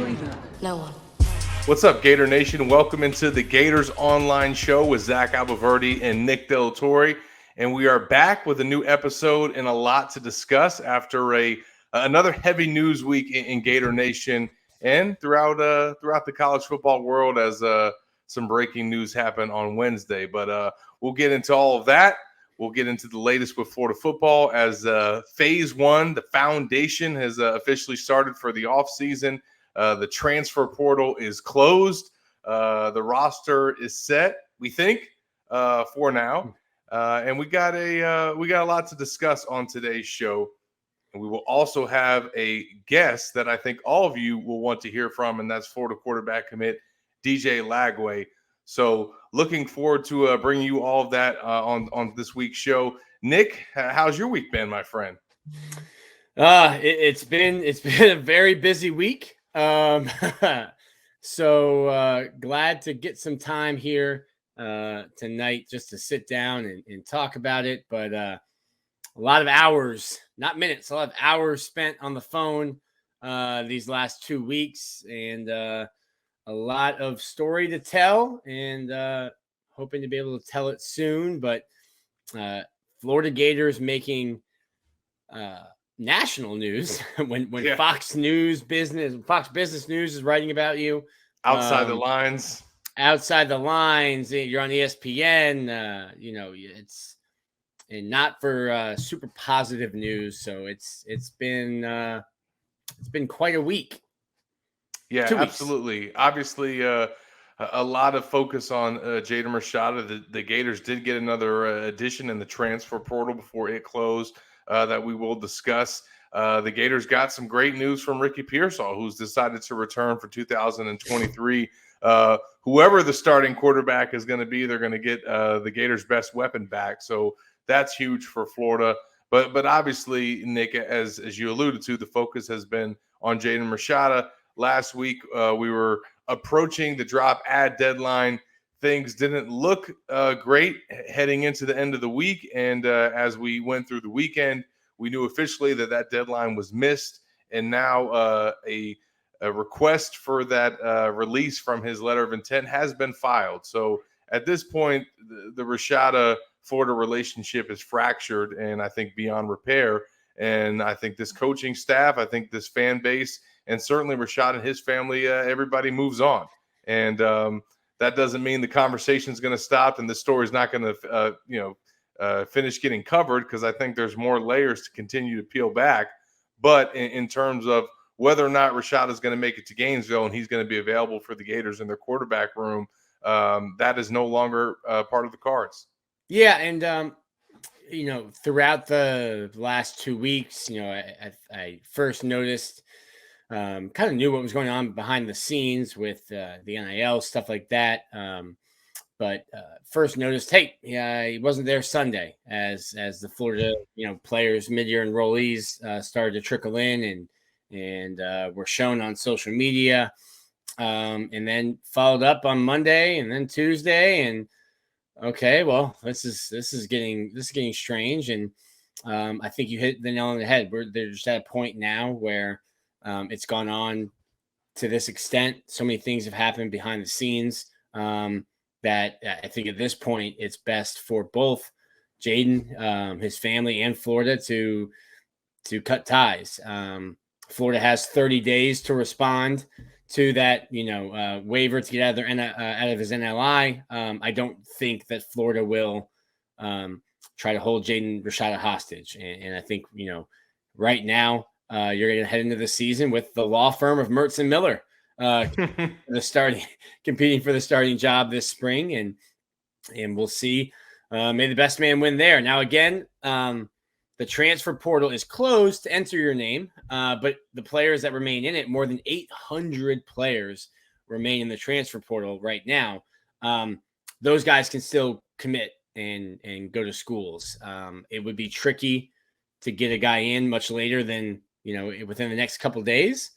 either. No one. What's up, Gator Nation? Welcome into the Gators Online Show with Zach Albaverdi and Nick Del Torre. And we are back with a new episode and a lot to discuss after another heavy news week in Gator Nation and throughout the college football world as some breaking news happened on Wednesday. But we'll get into all of that. We'll get into the latest with Florida football as Phase 1, the foundation, has officially started for the offseason. The transfer portal is closed. The roster is set, we think, for now. And we got a lot to discuss on today's show. And we will also have a guest that I think all of you will want to hear from, and that's Florida quarterback commit DJ Lagway. So looking forward to bringing you all of that on this week's show. Nick, how's your week been, my friend? It's been a very busy week. So glad to get some time here tonight just to sit down and talk about it. But a lot of hours, not minutes, a lot of hours spent on the phone these last 2 weeks, and a lot of story to tell, and hoping to be able to tell it soon. But Florida Gators making national news when Fox Business News is writing about you outside the lines, you're on ESPN, it's, and not for super positive news. So it's been quite a week. Yeah, absolutely. Obviously, a lot of focus on Jaden Rashada. The Gators did get another addition in the transfer portal before it closed. That we will discuss. The Gators got some great news from Ricky Pearsall, who's decided to return for 2023. Whoever the starting quarterback is going to be, they're going to get the Gators' best weapon back. So that's huge for Florida. But obviously, Nick, as you alluded to, the focus has been on Jaden Rashada. Last week, we were approaching the drop ad deadline. Things didn't look great heading into the end of the week. And as we went through the weekend, we knew officially that deadline was missed. And now a request for that release from his letter of intent has been filed. So at this point, the Rashada-Florida relationship is fractured and I think beyond repair. And I think this coaching staff, I think this fan base, and certainly Rashada and his family, everybody moves on. And that doesn't mean the conversation is going to stop and the story is not going to, finish getting covered, because I think there's more layers to continue to peel back. But in terms of whether or not Rashada is going to make it to Gainesville and he's going to be available for the Gators in their quarterback room, that is no longer part of the cards. Yeah, and throughout the last 2 weeks, I first noticed. Kind of knew what was going on behind the scenes with the NIL, stuff like that. But first noticed, he wasn't there Sunday as the Florida, players, mid-year enrollees started to trickle in and were shown on social media, and then followed up on Monday and then Tuesday. And okay, well, this is getting strange. And I think you hit the nail on the head. They're just at a point now where it's gone on to this extent. So many things have happened behind the scenes that I think at this point it's best for both Jaden, his family, and Florida to cut ties. Florida has 30 days to respond to that, waiver to get out of his NLI. I don't think that Florida will try to hold Jaden Rashada hostage, and I think right now. You're going to head into the season with the law firm of Mertz and Miller, competing for the starting job this spring, and we'll see. May the best man win there. Now, again, the transfer portal is closed to enter your name, but the players that remain in it, more than 800 players remain in the transfer portal right now. Those guys can still commit and go to schools. It would be tricky to get a guy in much later than within the next couple of days,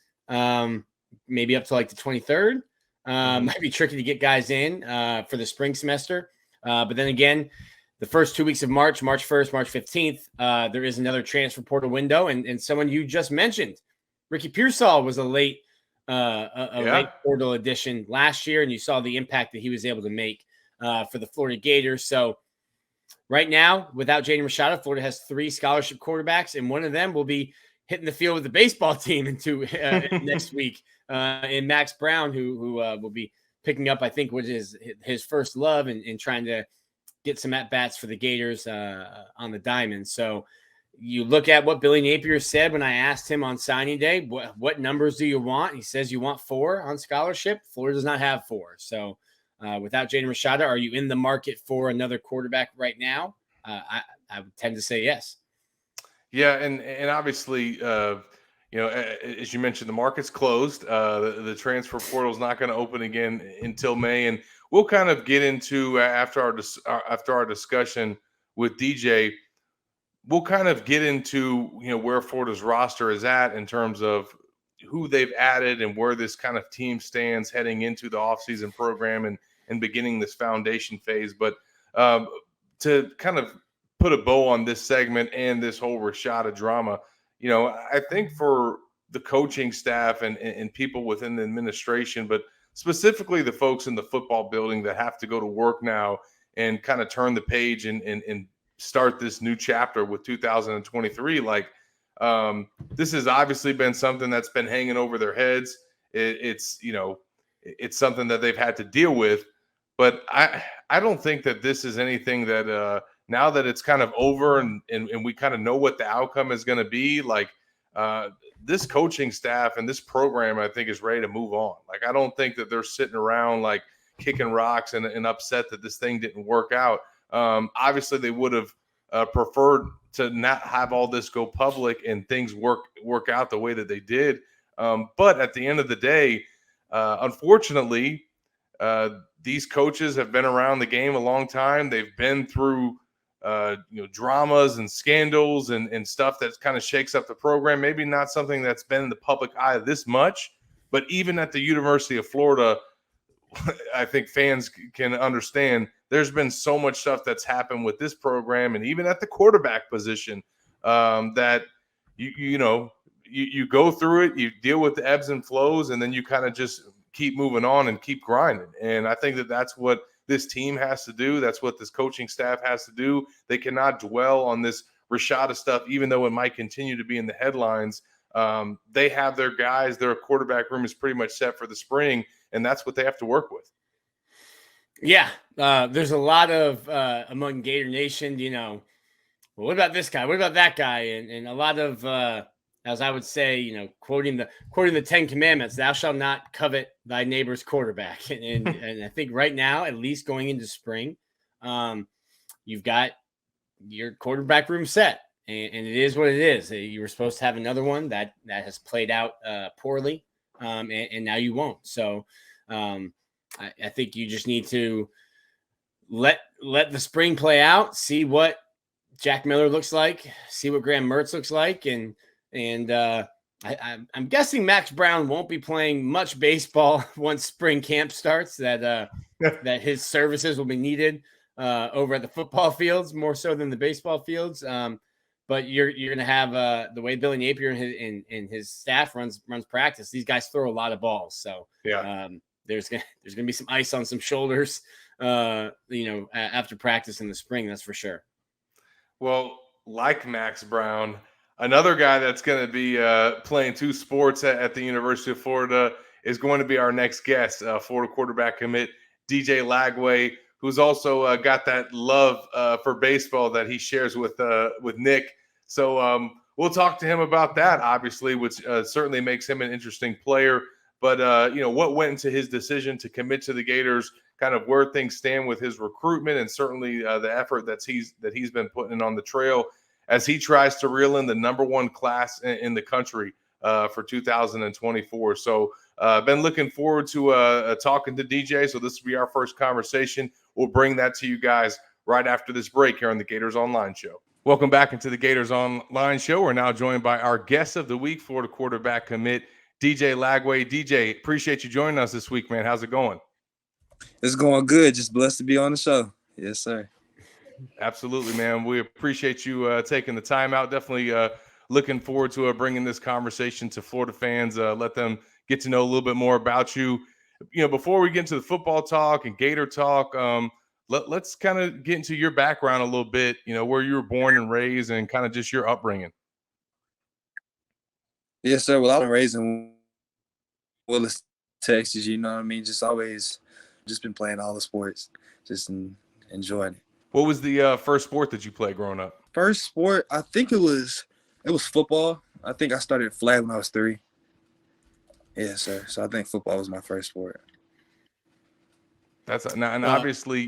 maybe up to like the 23rd. Might be tricky to get guys in for the spring semester. But then again, the first 2 weeks of March 1st, March 15th, there is another transfer portal window. And someone you just mentioned, Ricky Pearsall, was a late a late portal addition last year, and you saw the impact that he was able to make for the Florida Gators. So right now, without Jaden Rashada, Florida has 3 scholarship quarterbacks, and one of them will be hitting the field with the baseball team next week. And Max Brown, who will be picking up, I think, what is his first love and trying to get some at-bats for the Gators on the diamond. So you look at what Billy Napier said when I asked him on signing day, what numbers do you want? He says you want 4 on scholarship. Florida does not have 4. So without Jaden Rashada, are you in the market for another quarterback right now? I would tend to say yes. Yeah, and obviously, as you mentioned, the market's closed. The transfer portal is not going to open again until May, and we'll kind of get into after our discussion with DJ. We'll kind of get into where Florida's roster is at in terms of who they've added and where this kind of team stands heading into the offseason program and beginning this foundation phase. But to kind of put a bow on this segment and this whole Rashada drama, I think for the coaching staff and people within the administration, but specifically the folks in the football building that have to go to work now and kind of turn the page and start this new chapter with 2023. This has obviously been something that's been hanging over their heads. It's something that they've had to deal with, but I don't think that this is anything that now that it's kind of over and we kind of know what the outcome is going to be, this coaching staff and this program, I think, is ready to move on. I don't think that they're sitting around kicking rocks and upset that this thing didn't work out. Obviously, they would have preferred to not have all this go public and things work out the way that they did. But at the end of the day, unfortunately, these coaches have been around the game a long time. They've been through dramas and scandals and stuff that kind of shakes up the program. Maybe not something that's been in the public eye this much, but even at the University of Florida, I think fans can understand there's been so much stuff that's happened with this program and even at the quarterback position that you go through it, you deal with the ebbs and flows, and then you kind of just keep moving on and keep grinding. And I think that that's what this team has to do. That's what this coaching staff has to do. They cannot dwell on this Rashada stuff, even though it might continue to be in the headlines. They have their guys. Their quarterback room is pretty much set for the spring, and that's what they have to work with. Yeah, there's a lot of among Gator Nation, well, what about this guy? What about that guy? And a lot of, as I would say, quoting the 10 Commandments, thou shalt not covet thy neighbor's quarterback. And I think right now, at least going into spring, you've got your quarterback room set, and it is what it is. You were supposed to have another one that has played out poorly, and now you won't. So I think you just need to let the spring play out, see what Jack Miller looks like, see what Graham Mertz looks like, and I'm guessing Max Brown won't be playing much baseball once spring camp starts. That his services will be needed over at the football fields more so than the baseball fields. But you're going to have the way Billy Napier and his staff runs practice. These guys throw a lot of balls, so yeah. There's gonna be some ice on some shoulders, after practice in the spring. That's for sure. Well, like Max Brown, another guy that's going to be playing 2 sports at the University of Florida is going to be our next guest, Florida quarterback commit DJ Lagway, who's also got that love for baseball that he shares with Nick. So we'll talk to him about that, obviously, which certainly makes him an interesting player. But, what went into his decision to commit to the Gators, kind of where things stand with his recruitment, and certainly the effort that he's been putting on the trail as he tries to reel in the number 1 class in the country for 2024. So been looking forward to talking to DJ. So this will be our first conversation. We'll bring that to you guys right after this break here on the Gators Online Show. Welcome back into the Gators Online Show. We're now joined by our guest of the week, Florida quarterback commit DJ Lagway. DJ, appreciate you joining us this week, man. How's it going? It's going good. Just blessed to be on the show. Yes, sir. Absolutely, man. We appreciate you taking the time out. Definitely looking forward to bringing this conversation to Florida fans. Let them get to know a little bit more about you. Before we get into the football talk and Gator talk, let's kind of get into your background a little bit, where you were born and raised and kind of just your upbringing. Yes, sir. Well, I was raised in Willis, Texas, you know what I mean? Just always just been playing all the sports, just enjoying it. What was the first sport that you played growing up? First sport, I think it was football. I think I started flag when I was 3. Yes, sir. So I think football was my first sport. And obviously,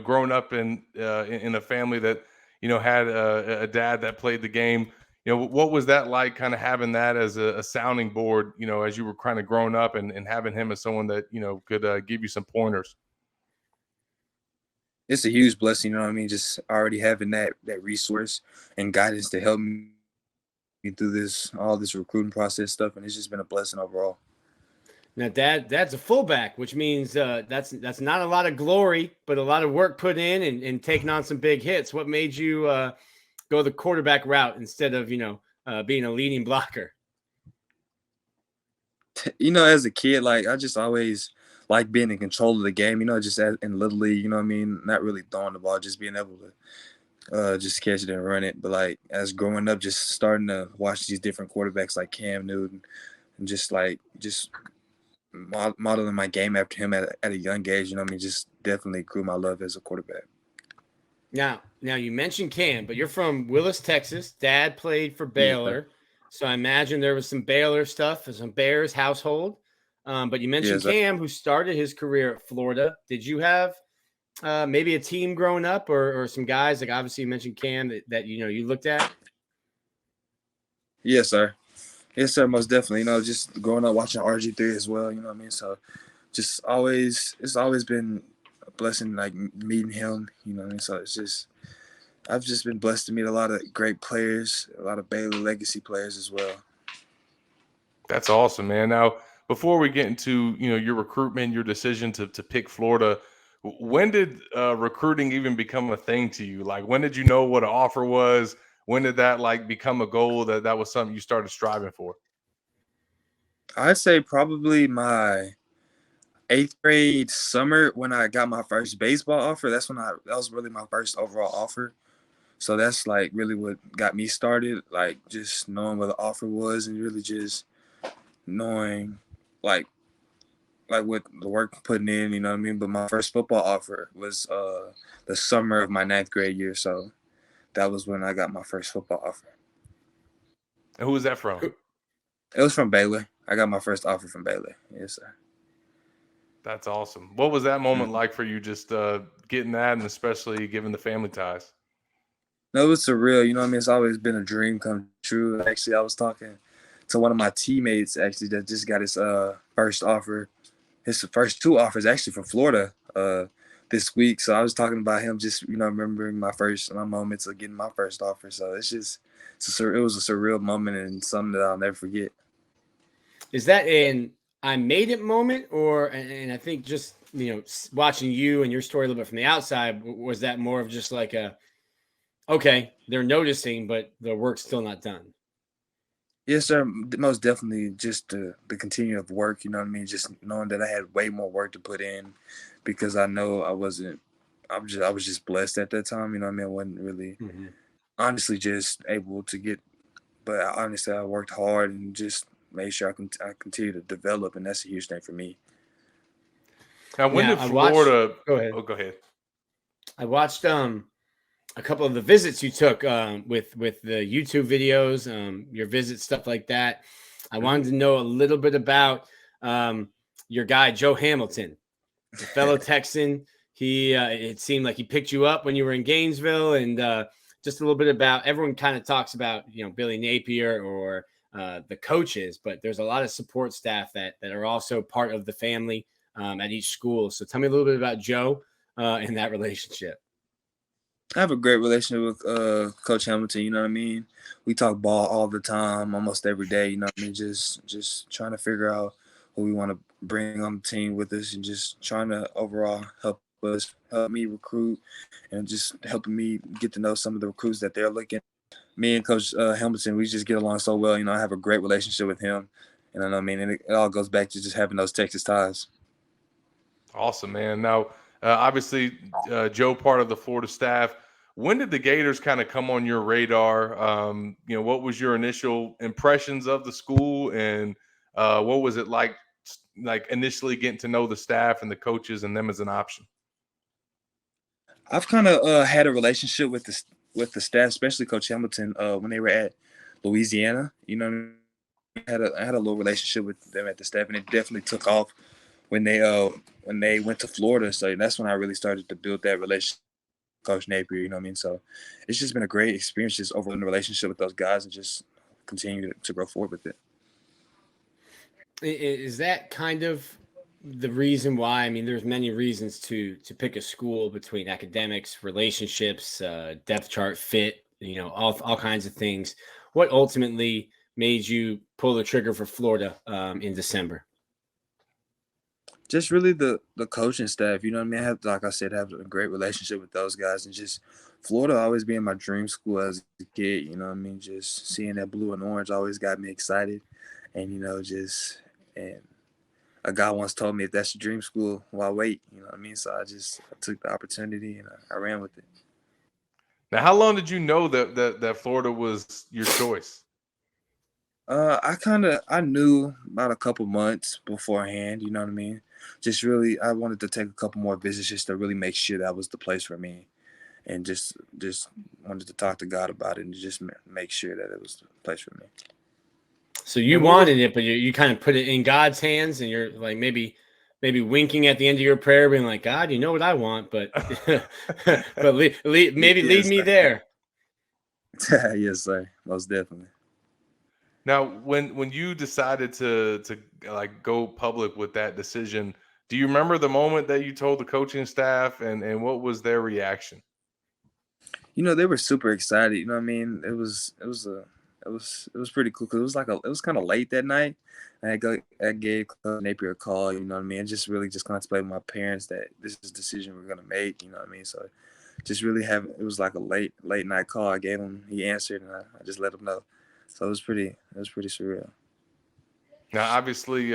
growing up in a family that, had a dad that played the game, what was that like, kind of having that as a sounding board, as you were kind of growing up and having him as someone that, could give you some pointers? It's a huge blessing, you know what I mean? Just already having that resource and guidance to help me through all this recruiting process stuff, and it's just been a blessing overall. Now, Dad's a fullback, which means that's not a lot of glory, but a lot of work put in and taking on some big hits. What made you go the quarterback route instead of being a leading blocker? As a kid, I just always like being in control of the game. Just in Little League, what I mean, not really throwing the ball, just being able to just catch it and run it. But as growing up, just starting to watch these different quarterbacks like Cam Newton, and just modeling my game after him at a young age, just definitely grew my love as a quarterback. Now you mentioned Cam, but you're from Willis, Texas. Dad played for Baylor, so I imagine there was some Baylor stuff and some Bears household. But you mentioned Cam, who started his career at Florida. Did you have maybe a team growing up or some guys, like obviously you mentioned Cam, that you looked at? Yes, sir. Yes, sir, most definitely. Just growing up watching RG3 as well, what I mean? So it's always been a blessing, meeting him, what I mean? So I've just been blessed to meet a lot of great players, a lot of Baylor legacy players as well. That's awesome, man. Now, before we get into, your recruitment, your decision to pick Florida, when did recruiting even become a thing to you? When did you know what an offer was? When did that become a goal that was something you started striving for? I'd say probably my 8th grade summer when I got my first baseball offer. That was really my first overall offer. So that's really what got me started, just knowing what the offer was and really just knowing what the work putting in, you know what I mean? But my first football offer was the summer of my 9th grade year. So that was when I got my first football offer. And who was that from? It was from Baylor. I got my first offer from Baylor. Yes, sir. That's awesome. What was that moment like for you, just getting that, and especially given the family ties? No, it was surreal. You know what I mean? It's always been a dream come true. Actually, I was talking to one of my teammates actually that just got his first offer. His first 2 offers actually from Florida this week. So I was talking about him just, remembering my moments of getting my first offer. So it was a surreal moment and something that I'll never forget. Is that an I made it moment, and I think just, watching you and your story a little bit from the outside, was that more of just okay, they're noticing, but the work's still not done? Yes, sir. Most definitely just the continue of work, you know what I mean? Just knowing that I had way more work to put in because I know I was just blessed at that time, you know what I mean? I wasn't really honestly just able to get, but honestly I worked hard and just made sure I continue to develop, and that's a huge thing for me. Now, when did Florida go ahead. Oh, go ahead. I watched a couple of the visits you took with the YouTube videos, your visits, stuff like that. I wanted to know a little bit about your guy, Joe Hamilton, a fellow Texan. He it seemed like he picked you up when you were in Gainesville, and just a little bit about, everyone kind of talks about, Billy Napier or the coaches, but there's a lot of support staff that are also part of the family at each school. So tell me a little bit about Joe and that relationship. I have a great relationship with Coach Hamilton, you know what I mean? We talk ball all the time, almost every day, you know what I mean? Just trying to figure out who we want to bring on the team with us and just trying to overall help me recruit and just helping me get to know some of the recruits that they're looking. Me and Coach Hamilton, we just get along so well. I have a great relationship with him. You know what I mean? And it all goes back to just having those Texas ties. Awesome, man. Now, obviously, Joe, part of the Florida staff. When did the Gators kind of come on your radar? What was your initial impressions of the school, and what was it like initially getting to know the staff and the coaches and them as an option? I've kind of had a relationship with the staff, especially Coach Hamilton, when they were at Louisiana. You know what I mean? I had a little relationship with them at the staff, and it definitely took off when they went to Florida. So that's when I really started to build that relationship with Coach Napier. You know what I mean? So it's just been a great experience just overall in the relationship with those guys and just continue to grow forward with it. Is that kind of the reason why? I mean, there's many reasons to pick a school between academics, relationships, depth chart, fit, all kinds of things. What ultimately made you pull the trigger for Florida in December? Just really the coaching staff, you know what I mean? I have, like I said, have a great relationship with those guys, and just Florida always being my dream school as a kid, you know what I mean? Just seeing that blue and orange always got me excited. And, and a guy once told me, if that's your dream school, why wait? You know what I mean? So I took the opportunity and I ran with it. Now, how long did you know that Florida was your choice? I knew about a couple months beforehand, you know what I mean? Just really, I wanted to take a couple more visits just to really make sure that was the place for me, and just wanted to talk to God about it and just make sure that it was the place for me. So you wanted it, but you kind of put it in God's hands, and you're like maybe winking at the end of your prayer, being like, God, you know what I want, but but lead me there. Yes, sir. Most definitely. Now, when you decided to like go public with that decision, do you remember the moment that you told the coaching staff, and what was their reaction? They were super excited. You know what I mean? It was pretty cool because it was kind of late that night. I gave Coach Napier a call. You know what I mean? And just really just kind of explained to my parents that this is the decision we're gonna make. You know what I mean? So just really it was like a late night call. I gave him. He answered, and I just let him know. So it was pretty surreal. Now, obviously,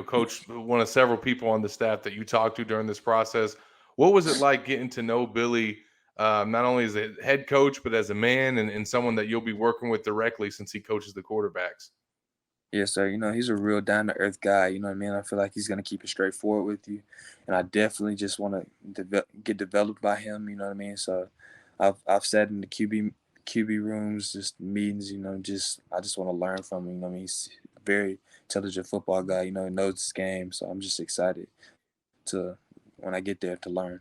Coach, one of several people on the staff that you talked to during this process. What was it like getting to know Billy, not only as a head coach, but as a man and someone that you'll be working with directly since he coaches the quarterbacks? Yes, sir. He's a real down-to-earth guy. You know what I mean? I feel like he's going to keep it straightforward with you. And I definitely just want to get developed by him. You know what I mean? So I've sat in the QB rooms, just meetings, I just want to learn from him. You know what I mean? He's a very intelligent football guy, he knows his game. So I'm just excited when I get there to learn.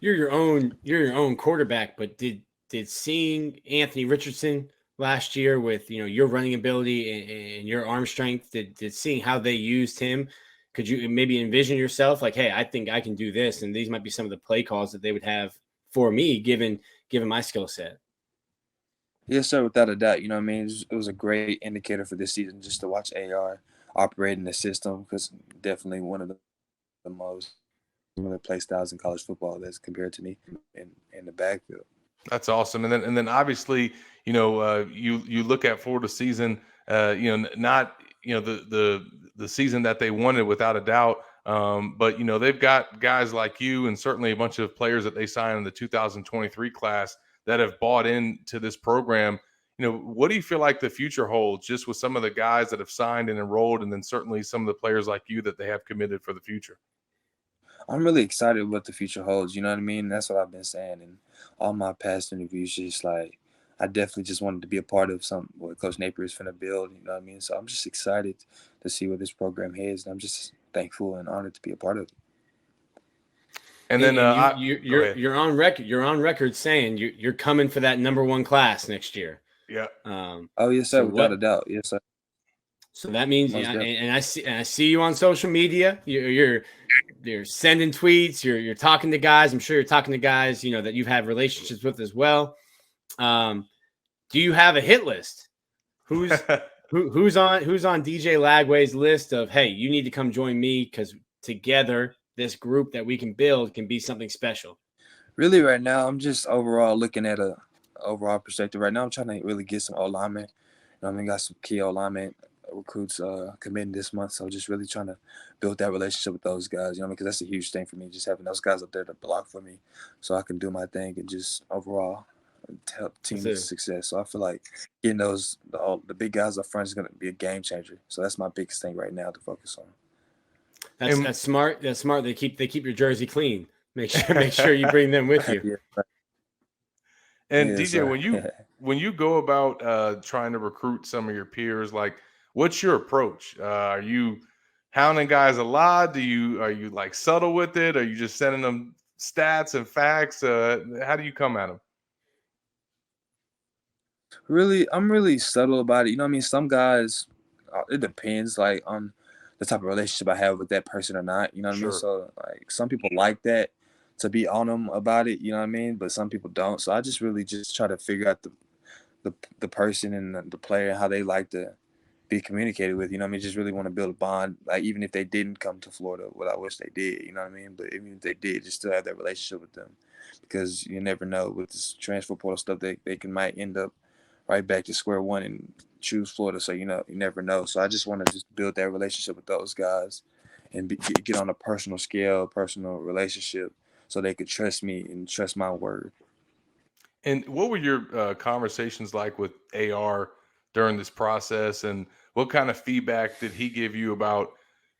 You're your own quarterback, but did seeing Anthony Richardson last year with your running ability and your arm strength, did seeing how they used him, could you maybe envision yourself like, hey, I think I can do this, and these might be some of the play calls that they would have for me given my skill set? Yes, sir, without a doubt. You know what I mean? It was a great indicator for this season just to watch AR operate in the system, because definitely one of the most similar play styles in college football that's compared to me in the backfield. That's awesome. And then obviously, you look at Florida season, not the season that they wanted without a doubt. But they've got guys like you and certainly a bunch of players that they signed in the 2023 class that have bought into this program. What do you feel like the future holds, just with some of the guys that have signed and enrolled, and then certainly some of the players like you that they have committed for the future? I'm really excited what the future holds. You know what I mean? That's what I've been saying in all my past interviews. Just like, I definitely just wanted to be a part of what Coach Napier is finna build. You know what I mean? So I'm just excited to see where this program heads, and I'm just thankful and honored to be a part of it. And then you're on record. You're on record saying you're coming for that number 1 class next year. Yeah. Oh yes, sir. Without a doubt. Yes, sir. So that means, and I see you on social media. You're sending tweets. You're talking to guys. I'm sure you're talking to guys that you've had relationships with as well. Do you have a hit list? Who's on DJ Lagway's list of, hey, you need to come join me because together this group that we can build can be something special? Really, right now I'm just overall looking at a overall perspective. Right now I'm trying to really get some O-linemen. I got some key O-linemen recruits committing this month. So just really trying to build that relationship with those guys, because that's a huge thing for me, just having those guys up there to block for me so I can do my thing and just overall help team success. So I feel like getting the big guys up front is going to be a game changer. So that's my biggest thing right now to focus on. That's smart. That's smart. They keep your jersey clean. Make sure you bring them with you. Yeah. And DJ, when you go about trying to recruit some of your peers, like, what's your approach? Are you hounding guys a lot? Are you like subtle with it? Are you just sending them stats and facts? How do you come at them? Really, I'm really subtle about it. Some guys, it depends like on the type of relationship I have with that person or not. So like some people like that to be on them about it. But some people don't. So I just really just try to figure out the person and the player and how they like to be communicated with. Just really want to build a bond. Like even if they didn't come to Florida, what I wish they did. But even if they did, just still have that relationship with them, because you never know with this transfer portal stuff they might end up right back to square one and choose Florida. So, you never know. So I just want to just build that relationship with those guys and get on a personal scale, personal relationship, so they could trust me and trust my word. And what were your conversations like with AR during this process? And what kind of feedback did he give you about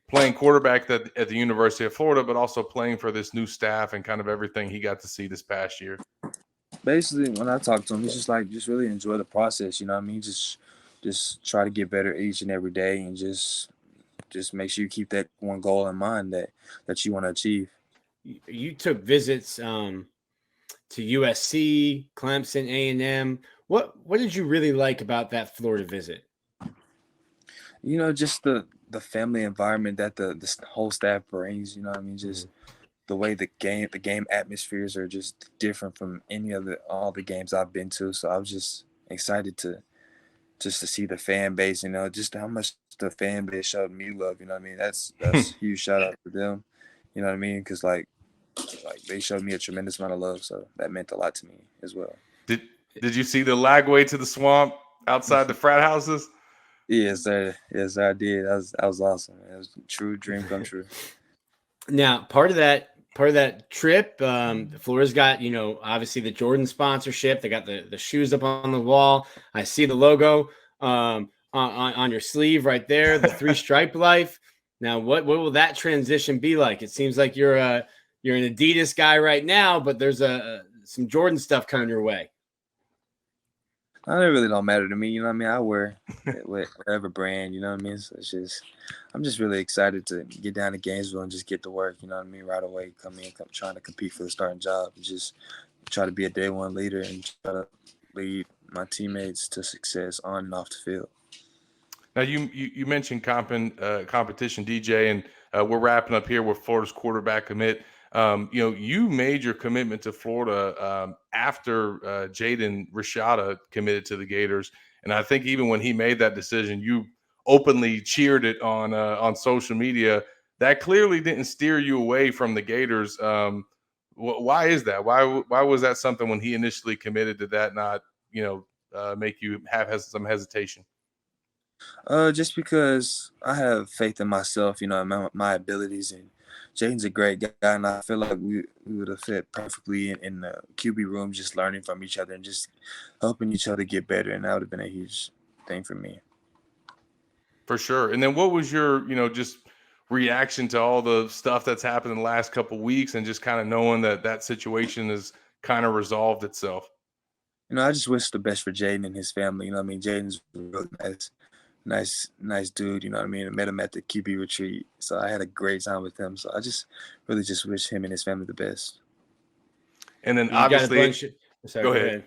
playing quarterback at the University of Florida, but also playing for this new staff and kind of everything he got to see this past year? Basically, when I talk to him, he's just like, just really enjoy the process. Just try to get better each and every day, and just make sure you keep that one goal in mind that you want to achieve. You took visits to USC, Clemson, A&M. What did you really like about that Florida visit? Just the family environment that the whole staff brings. Just the way the game atmospheres are just different from all the games I've been to. So I was just excited to see the fan base, just how much the fan base showed me love. That's a huge shout out to them. Because like they showed me a tremendous amount of love, so that meant a lot to me as well. Did you see the Lagway to the swamp outside the frat houses? Yes, sir. Yes, I did. That was awesome. It was a true dream come true. Now, part of that trip, Florida's got, obviously the Jordan sponsorship. They got the shoes up on the wall. I see the logo on your sleeve right there, the 3-stripe life. Now, what will that transition be like? It seems like you're an Adidas guy right now, but there's some Jordan stuff coming your way. It really don't matter to me. I wear whatever brand, So it's I'm just really excited to get down to Gainesville and just get to work, right away. Come trying to compete for the starting job and just try to be a day one leader and try to lead my teammates to success on and off the field. Now you mentioned competition, DJ, and we're wrapping up here with Florida's quarterback commit. You made your commitment to Florida after Jaden Rashada committed to the Gators, and I think even when he made that decision, you openly cheered it on social media. That clearly didn't steer you away from the Gators. Why is that? Why was that something when he initially committed? Did that not make you have some hesitation? Just because I have faith in myself, and my abilities, and Jaden's a great guy, and I feel like we would have fit perfectly in the QB room, just learning from each other and just helping each other get better, and that would have been a huge thing for me. For sure. And then what was your, just reaction to all the stuff that's happened in the last couple of weeks and just kind of knowing that situation has kind of resolved itself? I just wish the best for Jaden and his family. Jaden's a really nice dude. I met him at the QB retreat, so I had a great time with him. So I just really just wish him and his family the best. And then obviously, go ahead.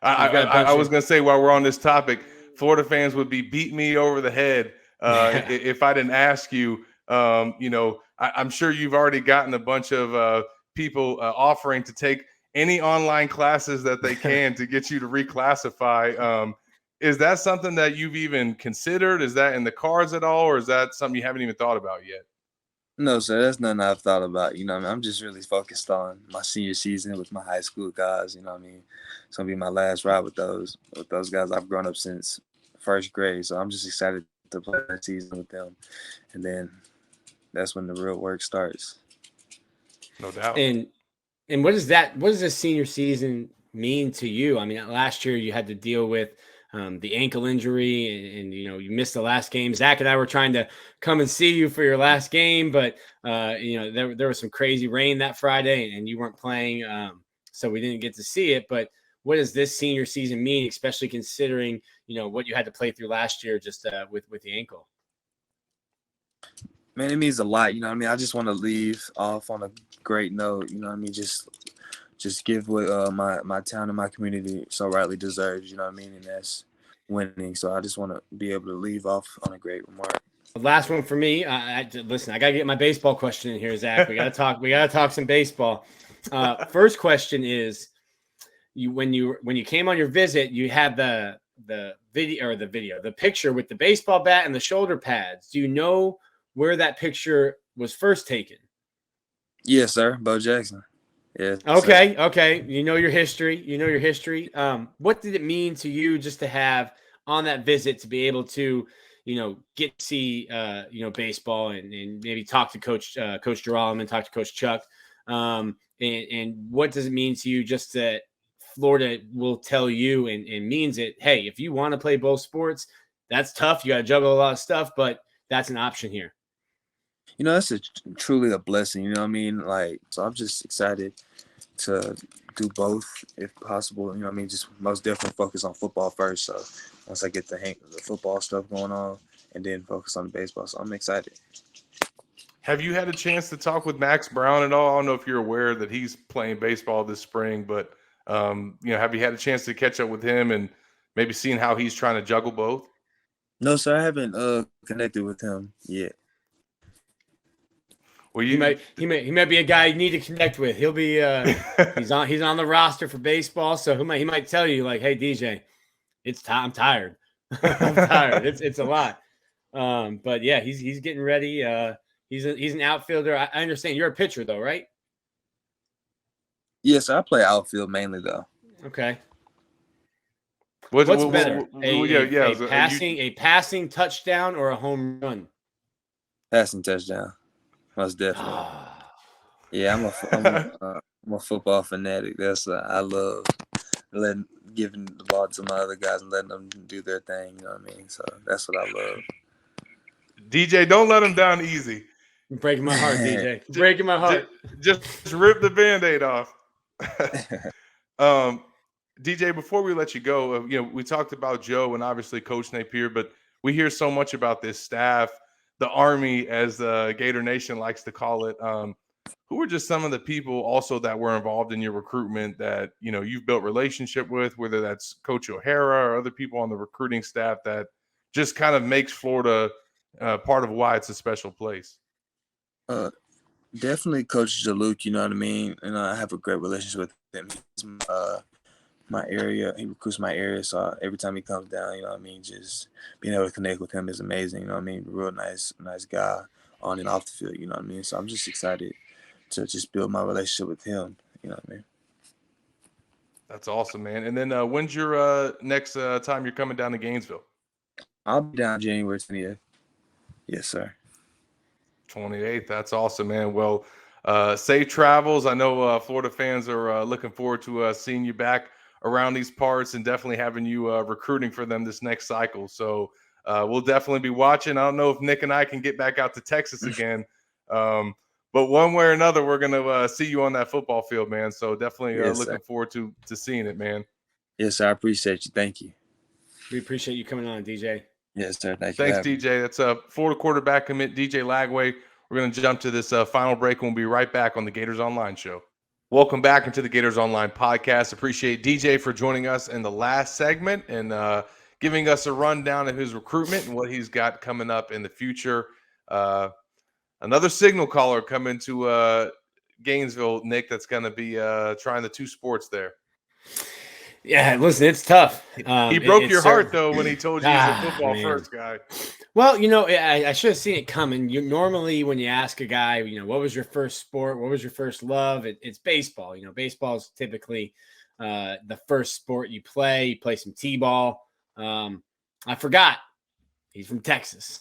I was going to say, while we're on this topic, Florida fans would be beating me over the head if I didn't ask you. I'm sure you've already gotten a bunch of people offering to take any online classes that they can to get you to reclassify. Is that something that you've even considered? Is that in the cards at all, or is that something you haven't even thought about yet? No, sir, that's nothing I've thought about. I'm just really focused on my senior season with my high school guys. It's gonna be my last ride with those guys I've grown up since first grade. So I'm just excited to play that season with them, and then that's when the real work starts. No doubt. And what does this senior season mean to you? I mean, last year you had to deal with the ankle injury, and you missed the last game. Zach and I were trying to come and see you for your last game, but there was some crazy rain that Friday, and you weren't playing, so we didn't get to see it. But what does this senior season mean, especially considering what you had to play through last year just with the ankle? Man, it means a lot. I just want to leave off on a great note. Just give what my town and my community so rightly deserves. And that's winning. So I just want to be able to leave off on a great remark. The last one for me. Listen, I gotta get my baseball question in here, Zach. We gotta talk. We gotta talk some baseball. First question is, when you came on your visit, you had the picture with the baseball bat and the shoulder pads. Do you know where that picture was first taken? Yes, sir. Bo Jackson. Yeah. Okay. Sir. Okay. You know your history. What did it mean to you just to have on that visit to be able to, get to see, baseball and maybe talk to Coach Geralman and talk to Coach Chuck? And what does it mean to you just that Florida will tell you and means it? Hey, if you want to play both sports, that's tough. You got to juggle a lot of stuff, but that's an option here. That's truly a blessing. So I'm just excited to do both if possible. Just most definitely focus on football first. So once I get the football stuff going on, and then focus on the baseball. So I'm excited. Have you had a chance to talk with Max Brown at all? I don't know if you're aware that he's playing baseball this spring, but have you had a chance to catch up with him and maybe seeing how he's trying to juggle both? No, sir. I haven't connected with him yet. Well, he might be a guy you need to connect with. He'll be he's on the roster for baseball, so he might tell you like, hey DJ, I'm tired. I'm tired. It's a lot. But yeah, he's getting ready. He's an outfielder. I understand you're a pitcher though, right? Yes, I play outfield mainly though. Okay. What's better? A passing touchdown or a home run? Passing touchdown. Most definitely. Yeah, I'm a football fanatic. I love giving the ball to my other guys and letting them do their thing. You know what I mean? So that's what I love. DJ, don't let them down easy. You're breaking my heart, DJ. Breaking my heart. Just rip the Band-Aid off. DJ, before we let you go, we talked about Joe and obviously Coach Napier, but we hear so much about this staff, the Army, as Gator Nation likes to call it. Who are just some of the people also that were involved in your recruitment that, you've built relationship with, whether that's Coach O'Hara or other people on the recruiting staff that just kind of makes Florida part of why it's a special place? Definitely Coach Jaluk, you know what I mean? And I have a great relationship with him. He's my area. He recruits my area, so every time he comes down, you know what I mean, just being able to connect with him is amazing, you know what I mean? Real nice guy on and off the field, you know what I mean? So I'm just excited to just build my relationship with him, you know what I mean? That's awesome, man. And then when's your next time you're coming down to Gainesville? I'll be down January 28th. Yes, sir. 28th. That's awesome, man. Well, safe travels. I know Florida fans are looking forward to seeing you back around these parts and definitely having you recruiting for them this next cycle. So we'll definitely be watching. I don't know if Nick and I can get back out to Texas again. But one way or another, we're going to see you on that football field, man. So definitely looking forward to seeing it, man. Yes, sir. I appreciate you. Thank you. We appreciate you coming on, DJ. Yes, sir. Thanks, DJ. That's a Florida quarterback commit, DJ Lagway. We're going to jump to this final break, and we'll be right back on the Gators Online Show. Welcome back into the Gators Online podcast. Appreciate DJ for joining us in the last segment and giving us a rundown of his recruitment and what he's got coming up in the future. Another signal caller coming to Gainesville, Nick, that's going to be trying the two sports there. Yeah, listen, it's tough. He broke your heart, though, when he told you he's a football first guy. Well, I should have seen it coming. Normally, when you ask a guy, what was your first sport? What was your first love? It's baseball. Baseball is typically the first sport you play. You play some t-ball. I forgot He's from Texas.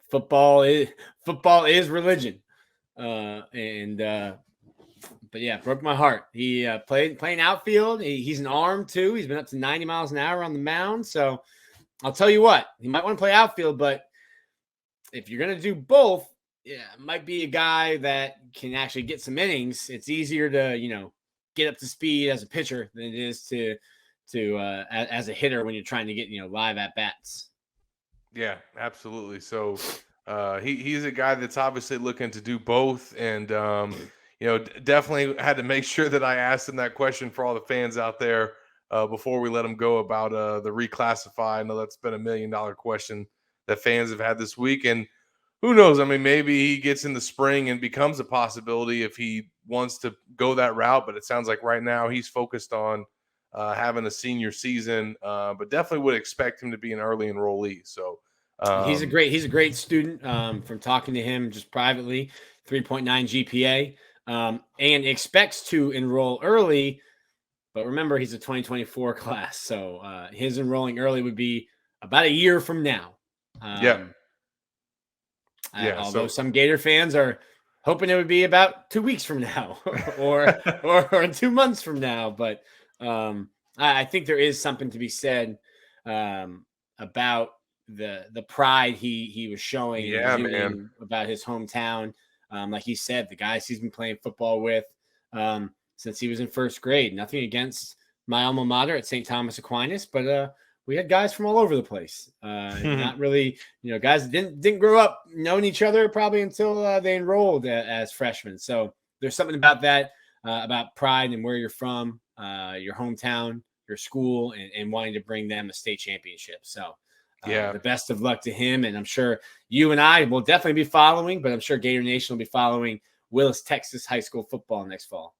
Football is religion. But yeah, broke my heart. He playing outfield. He's an arm too. He's been up to 90 miles an hour on the mound. So I'll tell you what, he might want to play outfield, but if you're going to do both, yeah, might be a guy that can actually get some innings. It's easier to, get up to speed as a pitcher than it is to as a hitter when you're trying to get, live at bats. Yeah, absolutely. So he's a guy that's obviously looking to do both, and definitely had to make sure that I asked him that question for all the fans out there before we let him go about the reclassify. I know that's been $1 million question that fans have had this week, and who knows? I mean, maybe he gets in the spring and becomes a possibility if he wants to go that route. But it sounds like right now he's focused on having a senior season, but definitely would expect him to be an early enrollee. So he's a great student. From talking to him just privately, 3.9 GPA, and expects to enroll early. But remember, he's a 2024 class, so his enrolling early would be about a year from now. Although some Gator fans are hoping it would be about 2 weeks from now, or 2 months from now. But I think there is something to be said about the pride he was showing, about his hometown. Like he said, the guys he's been playing football with since he was in first grade. Nothing against my alma mater at St. Thomas Aquinas, but we had guys from all over the place. Not really, guys that didn't grow up knowing each other probably until they enrolled as freshmen. So there's something about that, about pride and where you're from, your hometown, your school, and wanting to bring them a state championship. So the best of luck to him. And I'm sure you and I will definitely be following, but I'm sure Gator Nation will be following Willis, Texas high school football next fall.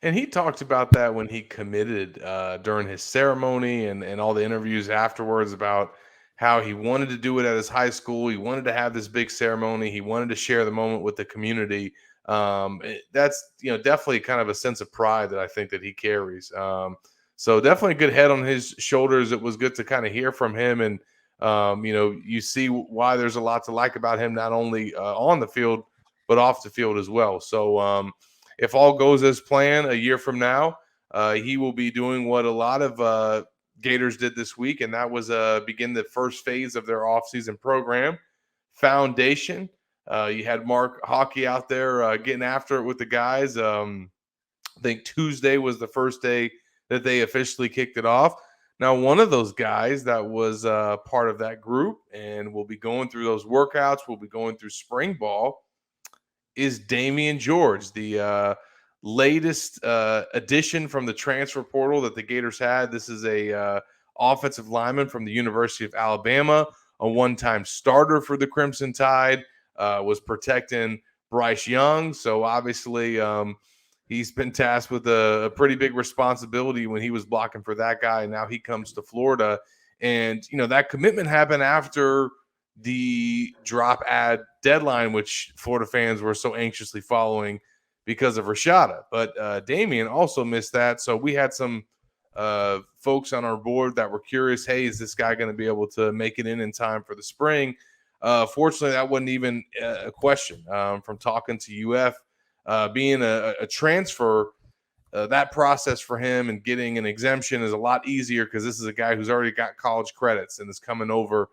And he talked about that when he committed during his ceremony and all the interviews afterwards about how he wanted to do it at his high school. He wanted to have this big ceremony. He wanted to share the moment with the community. That's, definitely kind of a sense of pride that I think that he carries. So definitely a good head on his shoulders. It was good to kind of hear from him. And, you see why there's a lot to like about him, not only on the field, but off the field as well. So, if all goes as planned, a year from now, he will be doing what a lot of Gators did this week, and that was begin the first phase of their offseason program, Foundation. You had Mark Hockey out there getting after it with the guys. I think Tuesday was the first day that they officially kicked it off. Now, one of those guys that was part of that group and will be going through those workouts, will be going through spring ball, is Damian George, the latest addition from the transfer portal that the Gators had. This is a offensive lineman from the University of Alabama, a one-time starter for the Crimson Tide, was protecting Bryce Young. So obviously he's been tasked with a pretty big responsibility when he was blocking for that guy. And now he comes to Florida. And, that commitment happened after the drop ad deadline, which Florida fans were so anxiously following because of Rashada. But Damian also missed that. So we had some folks on our board that were curious, hey, is this guy going to be able to make it in time for the spring? Fortunately, that wasn't even a question. From talking to UF, being a transfer, that process for him and getting an exemption is a lot easier because this is a guy who's already got college credits and is coming over.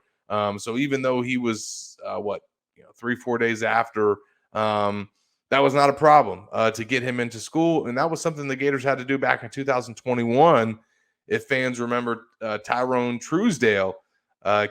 So even though he was 3-4 days after, that was not a problem to get him into school. And that was something the Gators had to do back in 2021. If fans remember, Tyrone Truesdale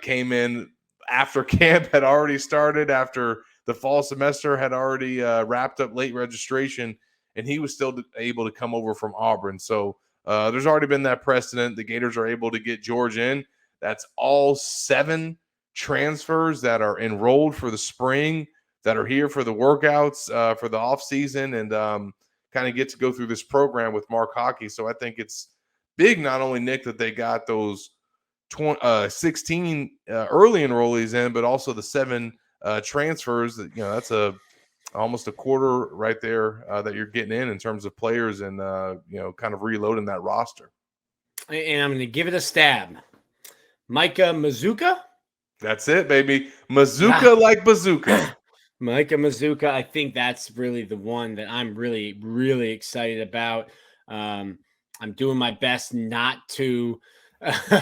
came in after camp had already started, after the fall semester had already wrapped up late registration, and he was still able to come over from Auburn. So there's already been that precedent. The Gators are able to get George in. That's all 7 transfers that are enrolled for the spring, that are here for the workouts for the offseason, and kind of get to go through this program with Mark Hockey. So I think it's big, not only, Nick, that they got those 16 early enrollees in, but also the 7 transfers. That's almost a quarter right there that you're getting in terms of players and, kind of reloading that roster. And I'm going to give it a stab. Micah Mazuka. That's it, baby. Mazuka like bazooka. Micah Mazuka, I think that's really the one that I'm really, really excited about. I'm doing my best not to.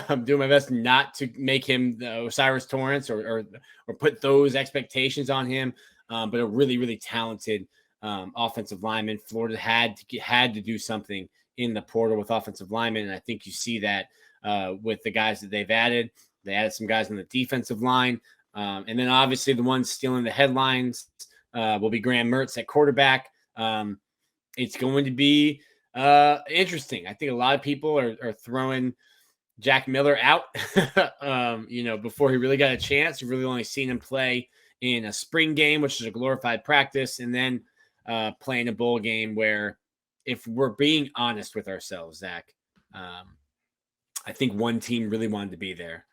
I'm doing my best not to make him the Osiris Torrance or put those expectations on him. But a really, really talented offensive lineman. Florida had to do something in the portal with offensive linemen, and I think you see that with the guys that they've added. They added some guys on the defensive line. And then obviously the one stealing the headlines will be Graham Mertz at quarterback. It's going to be interesting. I think a lot of people are throwing Jack Miller out, before he really got a chance. You've really only seen him play in a spring game, which is a glorified practice, and then playing a bowl game where, if we're being honest with ourselves, Zach, I think one team really wanted to be there.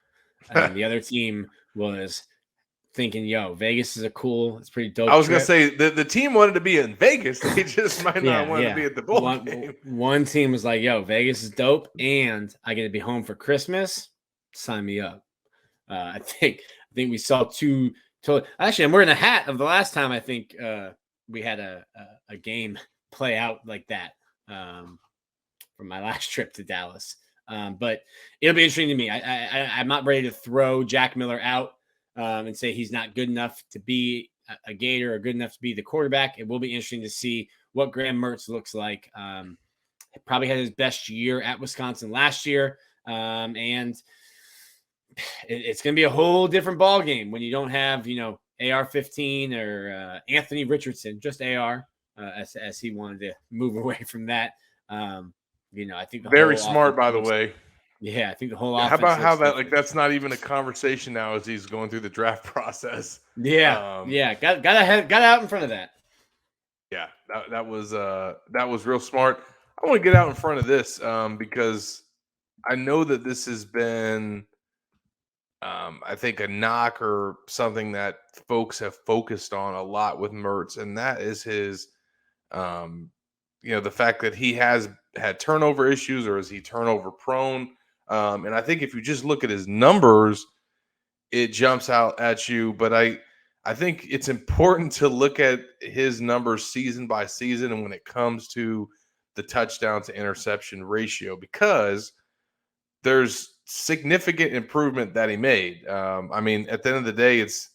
And the other team was thinking, yo, Vegas is it's pretty dope. I was going to say the team wanted to be in Vegas. They just might not want to be at the bowl game. One team was like, yo, Vegas is dope, and I get to be home for Christmas. Sign me up. I think we saw two totally. Actually, I'm wearing a hat of the last time I think we had a game play out like that from my last trip to Dallas. But it'll be interesting to me. I'm not ready to throw Jack Miller out and say he's not good enough to be a Gator or good enough to be the quarterback. It will be interesting to see what Graham Mertz looks like. He probably had his best year at Wisconsin last year. And it's going to be a whole different ball game when you don't have, AR-15 or Anthony Richardson, just AR, as he wanted to move away from that. I think very smart, by the way. Yeah, I think the whole offense. How about how that that's not even a conversation now as he's going through the draft process. Yeah, got out in front of that. Yeah, that was real smart. I want to get out in front of this because I know that this has been, I think, a knock or something that folks have focused on a lot with Mertz, and that is his, the fact that he has had turnover issues, or is he turnover prone? And I think if you just look at his numbers, it jumps out at you. But I think it's important to look at his numbers season by season, and when it comes to the touchdown to interception ratio, because there's significant improvement that he made. At the end of the day, it's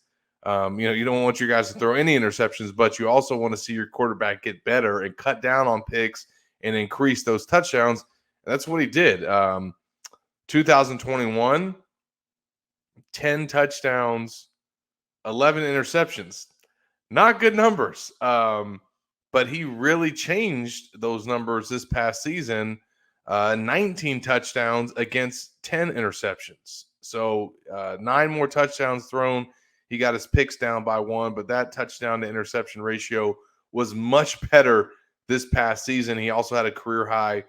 you don't want your guys to throw any interceptions, but you also want to see your quarterback get better and cut down on picks and increase those touchdowns. And that's what he did. 2021, 10 touchdowns, 11 interceptions. Not good numbers. But he really changed those numbers this past season. 19 touchdowns against 10 interceptions. So 9 more touchdowns thrown. He got his picks down by 1, but that touchdown to interception ratio was much better this past season. He also had a career high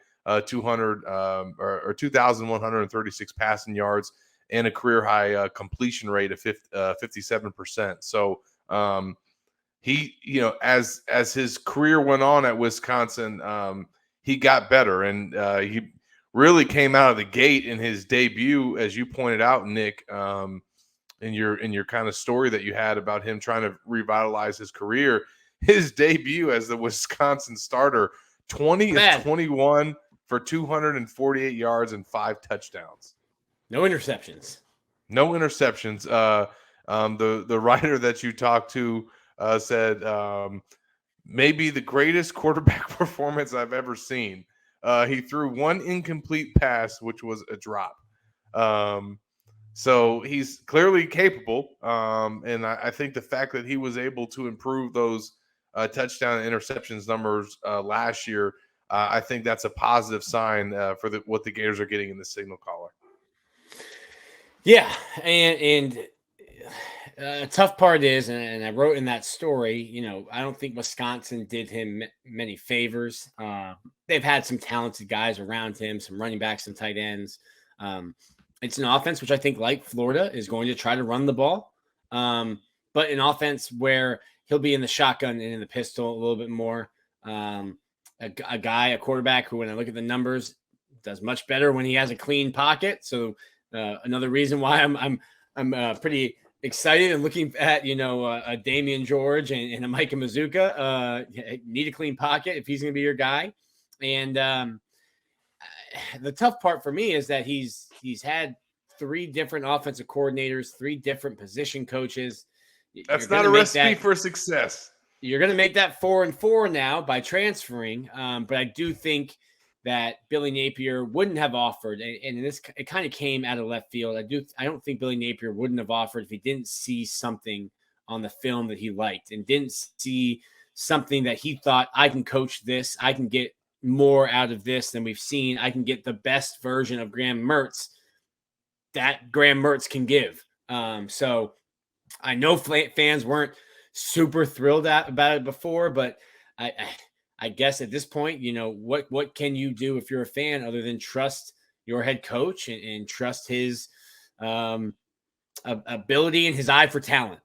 2,136 passing yards and a career high completion rate of 57%. So he, as his career went on at Wisconsin, he got better, and he really came out of the gate in his debut, as you pointed out, Nick, in your kind of story that you had about him trying to revitalize his career. His debut as the Wisconsin starter, 20 of 21 for 248 yards and 5 touchdowns. No interceptions. The writer that you talked to said maybe the greatest quarterback performance I've ever seen. He threw 1 incomplete pass, which was a drop. So he's clearly capable. And I think the fact that he was able to improve those touchdown and interceptions numbers last year, I think that's a positive sign for what the Gators are getting in the signal caller. Yeah, and tough part is, and I wrote in that story, I don't think Wisconsin did him many favors. They've had some talented guys around him, some running backs, some tight ends. It's an offense which I think, like Florida, is going to try to run the ball, but an offense where he'll be in the shotgun and in the pistol a little bit more. A quarterback who, when I look at the numbers, does much better when he has a clean pocket. So another reason why I'm pretty excited and looking at a Damian George and a Micah Mazuka. Need a clean pocket if he's going to be your guy. And the tough part for me is that he's had 3 different offensive coordinators, 3 different position coaches. That's not a recipe for success. You're going to make that 4-4 now by transferring. But I do think that Billy Napier wouldn't have offered, and it kind of came out of left field. I don't think Billy Napier wouldn't have offered if he didn't see something on the film that he liked and didn't see something that he thought, I can coach this, I can get more out of this than we've seen, I can get the best version of Graham Mertz that Graham Mertz can give. So I know fans weren't super thrilled about it before, but I guess at this point, what can you do if you're a fan other than trust your head coach and trust his ability and his eye for talent?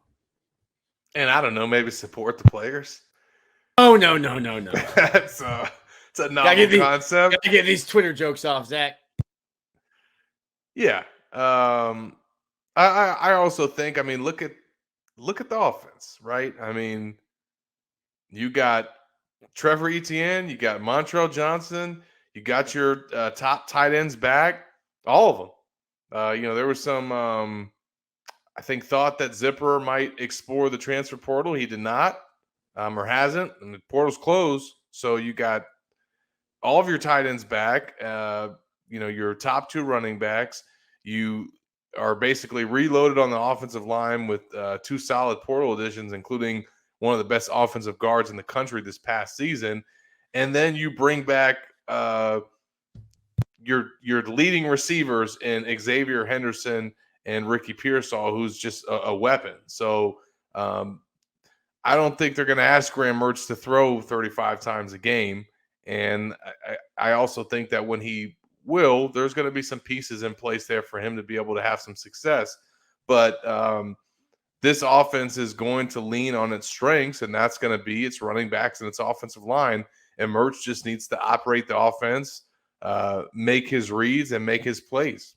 And I don't know, maybe support the players. Oh, no. It's a novel concept. Gotta get these Twitter jokes off, Zach. Yeah. I also think, look at the offense, right? You got Trevor Etienne, you got Montrell Johnson, you got your top tight ends back, all of them. There was some, I think, thought that Zipper might explore the transfer portal. He did not, or hasn't, and the portal's closed. So you got all of your tight ends back, your top 2 running backs. You are basically reloaded on the offensive line with 2 solid portal additions, including one of the best offensive guards in the country this past season. And then you bring back your leading receivers in Xavier Henderson and Ricky Pearsall, who's just a weapon. So I don't think they're going to ask Graham Mertz to throw 35 times a game. And I also think that when he will, there's going to be some pieces in place there for him to be able to have some success. But this offense is going to lean on its strengths, and that's going to be its running backs and its offensive line. And Mertz just needs to operate the offense, make his reads, and make his plays.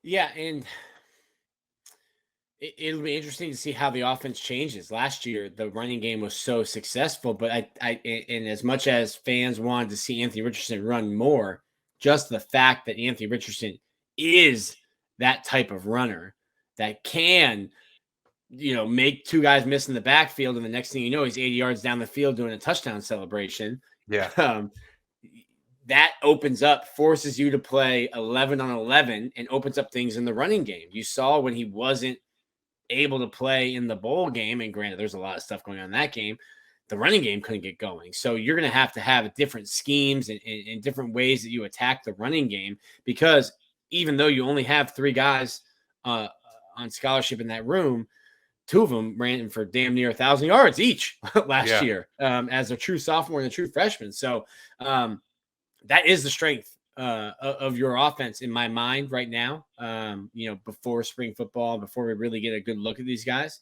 Yeah, and it'll be interesting to see how the offense changes. Last year, the running game was so successful, but and as much as fans wanted to see Anthony Richardson run more, just the fact that Anthony Richardson is that type of runner that can, make 2 guys miss in the backfield, and the next thing you know, he's 80 yards down the field doing a touchdown celebration. Yeah. That opens up, forces you to play 11 on 11 and opens up things in the running game. You saw when he wasn't able to play in the bowl game, and granted, there's a lot of stuff going on in that game, the running game couldn't get going. So you're going to have different schemes and different ways that you attack the running game, because even though you only have 3 guys on scholarship in that room, 2 of them ran for damn near 1,000 yards each last year as a true sophomore and a true freshman. So that is the strength of your offense in my mind right now, before spring football, before we really get a good look at these guys.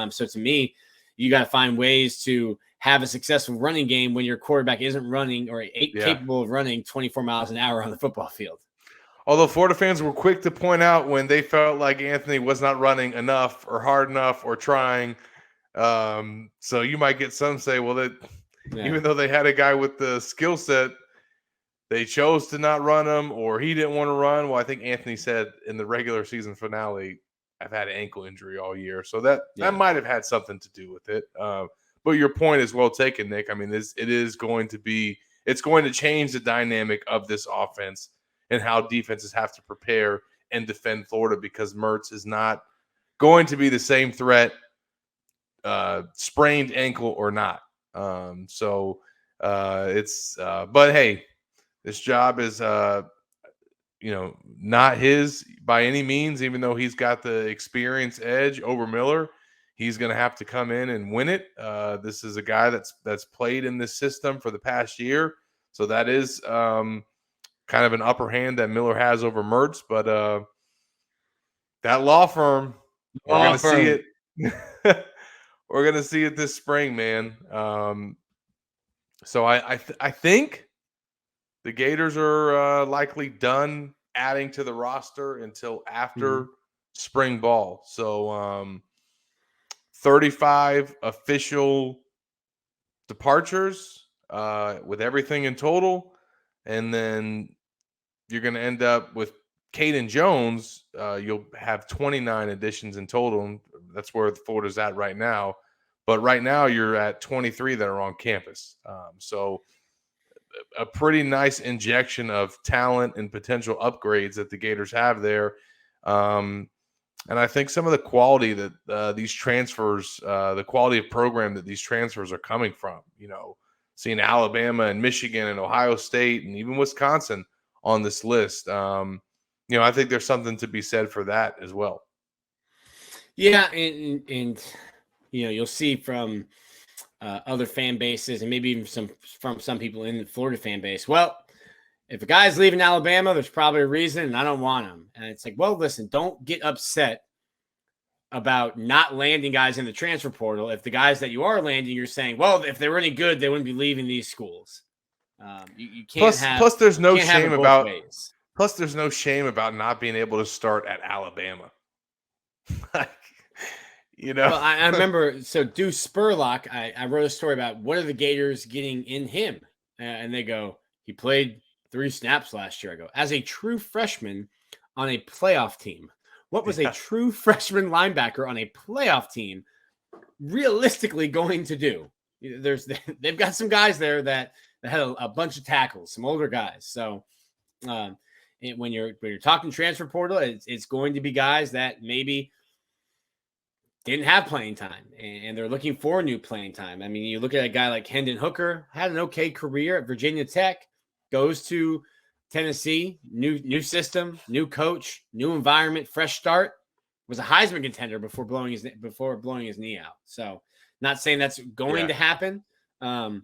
So to me, you got to find ways to have a successful running game when your quarterback isn't running or capable of running 24 miles an hour on the football field. Although Florida fans were quick to point out when they felt like Anthony was not running enough or hard enough or trying. So you might get some say, well, even though they had a guy with the skill set, they chose to not run him, or he didn't want to run. Well, I think Anthony said in the regular season finale, I've had an ankle injury all year. So that might have had something to do with it. But your point is well taken, Nick. It's going to change the dynamic of this offense and how defenses have to prepare and defend Florida, because Mertz is not going to be the same threat, sprained ankle or not. But hey, this job is, not his by any means, even though he's got the experience edge over Miller. He's going to have to come in and win it. This is a guy that's played in this system for the past year. So that is kind of an upper hand that Miller has over Mertz. But that law firm, we're going to see it. We're going to see it this spring, man. So I think the Gators are likely done adding to the roster until after spring ball. So 35 official departures with everything in total. And then you're going to end up with Caden Jones. You'll have 29 additions in total. That's where Florida's at right now. But right now you're at 23 that are on campus. So a pretty nice injection of talent and potential upgrades that the Gators have there. And I think some of the quality that these transfers, the quality of program that these transfers are coming from, seeing Alabama and Michigan and Ohio State and even Wisconsin on this list. I think there's something to be said for that as well. Yeah. And you'll see from other fan bases and maybe even from some people in the Florida fan base. Well, if a guy's leaving Alabama, there's probably a reason, and I don't want him. And it's like, well, listen, don't get upset about not landing guys in the transfer portal. If the guys that you are landing, you're saying, well, if they were any good, they wouldn't be leaving these schools. You can't plus there's no shame about ways. Plus there's no shame about not being able to start at Alabama. Well, I remember, so Deuce Spurlock, I wrote a story about what are the Gators getting in him, and they go, he played 3 snaps last year. I go, as a true freshman on a playoff team, what was a true freshman linebacker on a playoff team realistically going to do? They've got some guys there that had a bunch of tackles, some older guys. So when you're talking transfer portal, it's going to be guys that maybe didn't have playing time, and they're looking for new playing time. I mean, you look at a guy like Hendon Hooker, had an okay career at Virginia Tech, goes to Tennessee, new system, new coach, new environment, fresh start, was a Heisman contender before blowing his knee out. So not saying that's going to happen. I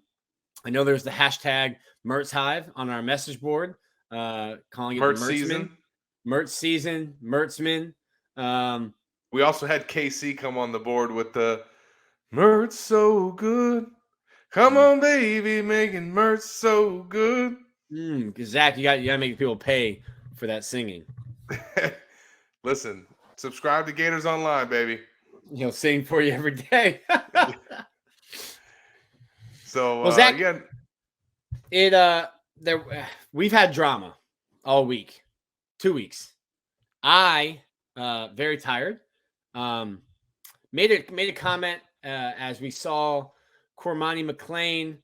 know there's the hashtag Mertz Hive on our message board, calling it Mertz the season. Mertz season, Mertzman. We also had KC come on the board with the Mertz so good. Come on, baby, making Mertz so good. Zach, you got to make people pay for that singing. Listen, subscribe to Gators Online, baby. He'll sing for you every day. So, well, Zach, again, we've had drama all week, 2 weeks. I very tired. Made a comment as we saw Cormani McLean,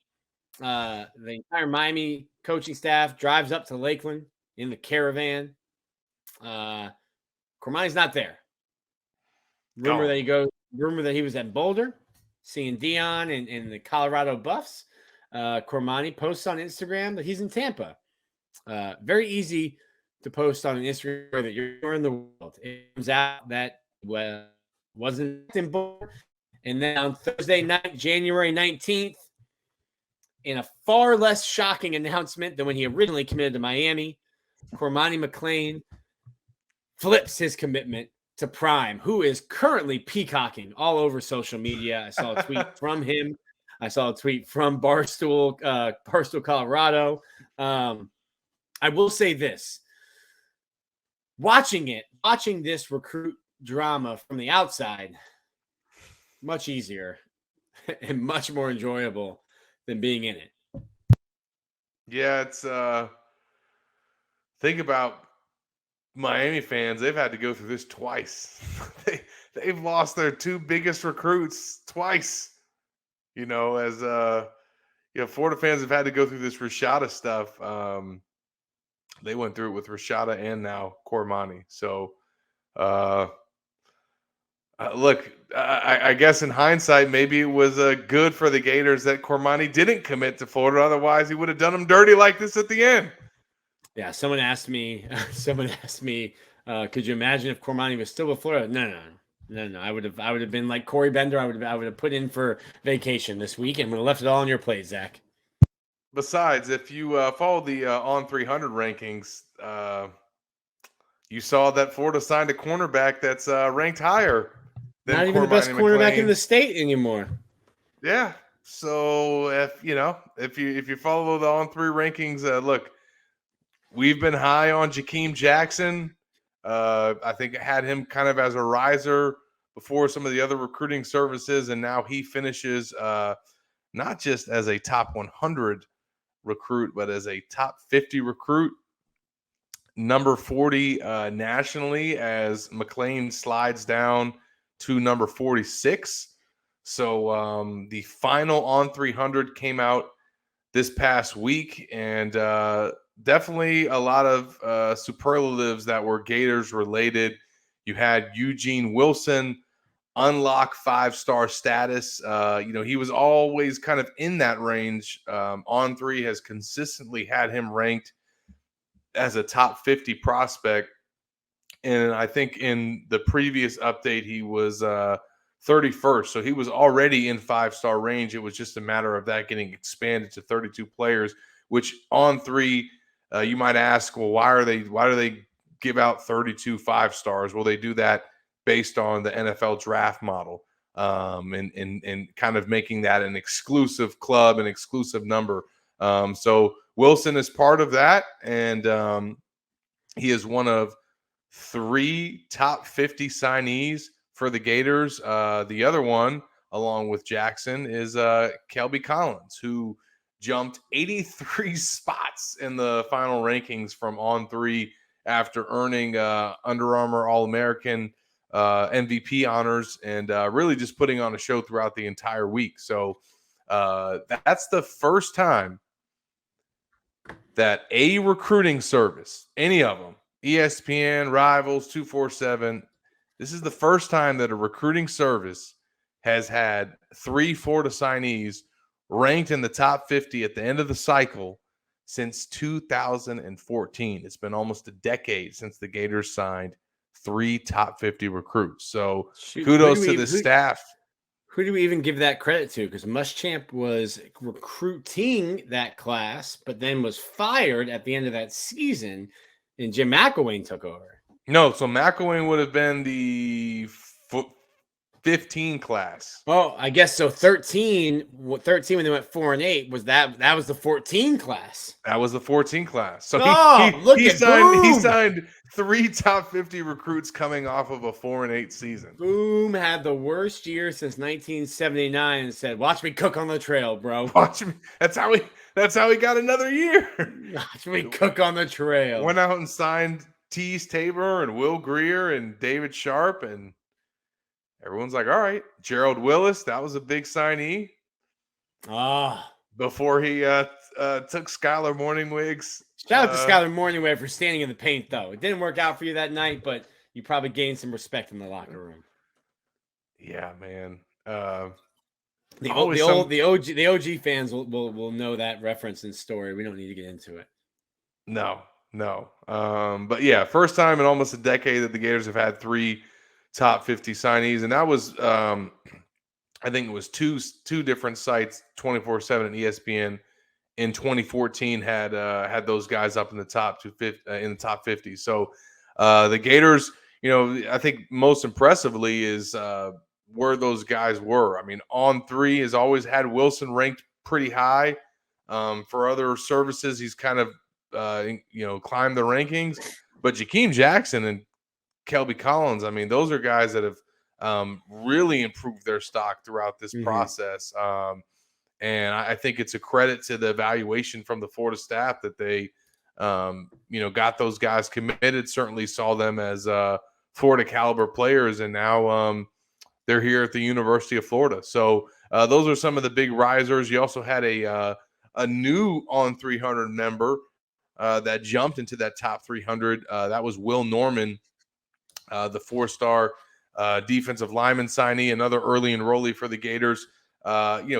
the entire Miami coaching staff drives up to Lakeland in the caravan. Cormani's not there. Rumor that he was at Boulder, seeing Dion and the Colorado Buffs. Cormani posts on Instagram that he's in Tampa. Very easy to post on an Instagram that you're in the world. It comes out that wasn't in Boulder. And then on Thursday night, January 19th, in a far less shocking announcement than when he originally committed to Miami, Cormani McLean flips his commitment to Prime, who is currently peacocking all over social media. I saw a tweet from him. I saw a tweet from Barstool Colorado. I will say this. Watching this recruit drama from the outside, much easier and much more enjoyable than being in it. Yeah, it's think about Miami fans. They've had to go through this twice. They've lost their 2 biggest recruits twice. As Florida fans have had to go through this Rashada stuff. They went through it with Rashada and now Cormani. So, look, I guess in hindsight, maybe it was good for the Gators that Cormani didn't commit to Florida. Otherwise, he would have done them dirty like this at the end. Yeah. Someone asked me, could you imagine if Cormani was still with Florida? No. I would have been like Corey Bender. I would have put in for vacation this week and would have left it all on your plate, Zach. Besides, if you follow the On 300 rankings, you saw that Florida signed a cornerback that's ranked higher than not even Cormani the best McLean. Cornerback in the state anymore. Yeah. So if you follow the On 3 rankings, look, we've been high on Jakeem Jackson. I think it had him kind of as a riser before some of the other recruiting services, and now he finishes not just as a top 100 recruit, but as a top 50 recruit, number 40 nationally, as McLean slides down to number 46. So the final on 300 came out this past week, and definitely a lot of superlatives that were Gators related. You had Eugene Wilson unlock 5-star status. He was always kind of in that range. On3 has consistently had him ranked as a top 50 prospect. And I think in the previous update, he was 31st. So he was already in 5-star range. It was just a matter of that getting expanded to 32 players, which On3, you might ask, well, why do they give out 32 5-stars? Well, they do that based on the NFL draft model, and kind of making that an exclusive club, an exclusive number. So Wilson is part of that, and he is one of 3 top 50 signees for the Gators. The other one, along with Jackson, is Kelby Collins, who jumped 83 spots in the final rankings from On3 after earning Under Armour All-American MVP honors, and really just putting on a show throughout the entire week. So that's the first time that a recruiting service, any of them, ESPN, Rivals, 247, this is the first time that a recruiting service has had 3 Florida signees ranked in the top 50 at the end of the cycle since 2014. It's been almost a decade since the Gators signed 3 top 50 recruits. So kudos to the staff. Who do we even give that credit to? Because Muschamp was recruiting that class, but then was fired at the end of that season, and Jim McElwain took over. No, so McElwain would have been the 15 class. Oh, I guess so. 13 when they went 4-8 was that was the 14 class. That was the 14 class. So he signed 3 top 50 recruits coming off of a 4-8 season. Boom had the worst year since 1979 and said, "Watch me cook on the trail, bro. Watch me." That's how he got another year. Watch me cook on the trail. Went out and signed Tease Tabor and Will Greer and David Sharp, and everyone's like, all right. Gerald Willis, that was a big signee. Before he took Skylar Morningwig's. Shout out to Skylar Morningwig for standing in the paint, though. It didn't work out for you that night, but you probably gained some respect in the locker room. Yeah, man. The OG fans will know that reference and story. We don't need to get into it. No. But yeah, first time in almost a decade that the Gators have had 3 top 50 signees, and that was I think it was two different sites, 247 and ESPN in 2014 had those guys up in the top 50. So the Gators, I think most impressively is where those guys were. I mean, On3 has always had Wilson ranked pretty high. For other services, he's kind of climbed the rankings, but Jakeem Jackson and Kelby Collins, I mean, those are guys that have really improved their stock throughout this process. And I think it's a credit to the evaluation from the Florida staff that they, got those guys committed, certainly saw them as Florida caliber players. And now they're here at the University of Florida. So those are some of the big risers. You also had a new On 300 member that jumped into that top 300. That was Will Norman, the 4-star defensive lineman signee, another early enrollee for the Gators.